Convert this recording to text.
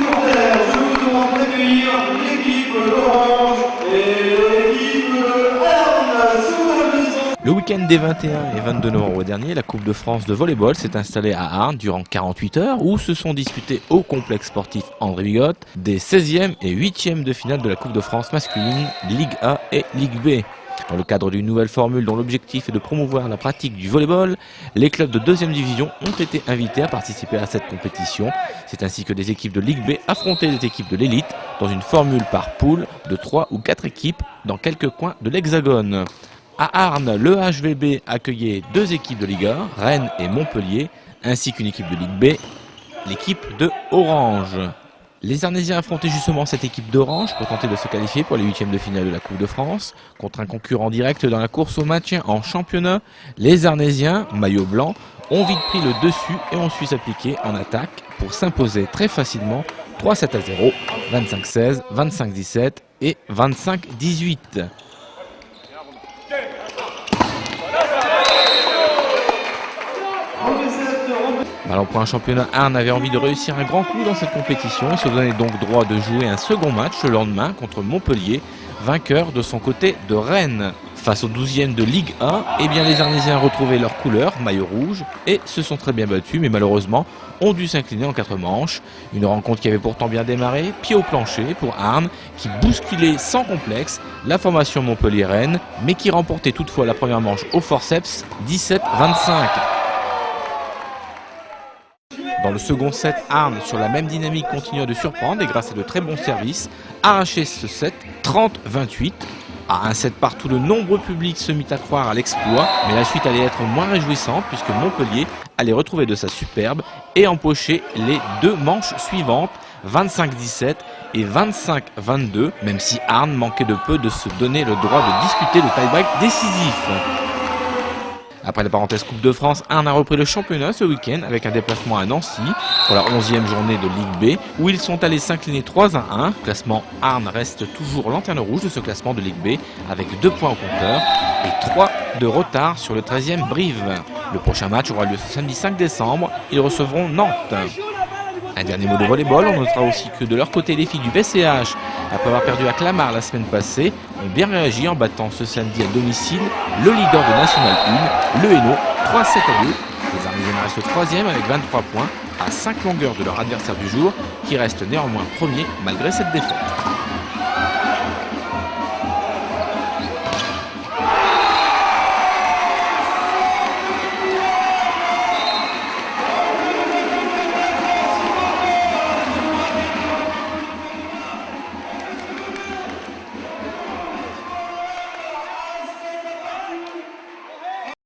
supporters, je vous demande d'accueillir l'équipe orange et l'équipe Arne sous la maison. Le week-end des 21 et 22 novembre dernier, la Coupe de France de volleyball s'est installée à Arnes durant 48 heures où se sont disputés au complexe sportif André Bigot des 16e et 8e de finale de la Coupe de France masculine, Ligue A et Ligue B. Dans le cadre d'une nouvelle formule dont l'objectif est de promouvoir la pratique du volleyball, les clubs de 2e division ont été invités à participer à cette compétition. C'est ainsi que des équipes de Ligue B affrontaient des équipes de l'élite dans une formule par poule de 3 ou 4 équipes dans quelques coins de l'Hexagone. À Arnes, le HVB accueillait 2 équipes de Ligue A, Rennes et Montpellier, ainsi qu'une équipe de Ligue B, l'équipe de Orange. Les Arnésiens affrontaient justement cette équipe d'Orange pour tenter de se qualifier pour les 8e de finale de la Coupe de France. Contre un concurrent direct dans la course au maintien en championnat, les Arnésiens, maillot blanc, ont vite pris le dessus et ont su s'appliquer en attaque pour s'imposer très facilement 3-7 à 0, 25-16, 25-17 et 25-18. Alors pour un championnat, Arnes avait envie de réussir un grand coup dans cette compétition et se donnait donc droit de jouer un second match le lendemain contre Montpellier, vainqueur de son côté de Rennes. Face aux 12e de Ligue A, eh bien les Arnésiens retrouvaient leur couleur, maillot rouge, et se sont très bien battus, mais malheureusement ont dû s'incliner en 4 manches. Une rencontre qui avait pourtant bien démarré, pied au plancher pour Arnes, qui bousculait sans complexe la formation Montpellier-Rennes, mais qui remportait toutefois la première manche au forceps 17-25. Dans le second set, Arnes, sur la même dynamique, continua de surprendre et grâce à de très bons services, arrachait ce set 30-28. À un set partout, le nombreux public se mit à croire à l'exploit, mais la suite allait être moins réjouissante puisque Montpellier allait retrouver de sa superbe et empocher les 2 manches suivantes, 25-17 et 25-22, même si Arnes manquait de peu de se donner le droit de disputer le tie-break décisif. Après la parenthèse Coupe de France, Arnes a repris le championnat ce week-end avec un déplacement à Nancy pour la 11e journée de Ligue B où ils sont allés s'incliner 3-1. Classement, Arnes reste toujours lanterne rouge de ce classement de Ligue B avec 2 points au compteur et 3 de retard sur le 13e Brive. Le prochain match aura lieu ce samedi 5 décembre, ils recevront Nantes. Un dernier mot de volleyball, on notera aussi que de leur côté les filles du VCH, après avoir perdu à Clamart la semaine passée, ont bien réagi en battant ce samedi à domicile le leader de National 1, le Hainaut, 3-7 à 2. Les Arnésiens restent 3e avec 23 points à 5 longueurs de leur adversaire du jour, qui reste néanmoins premier malgré cette défaite.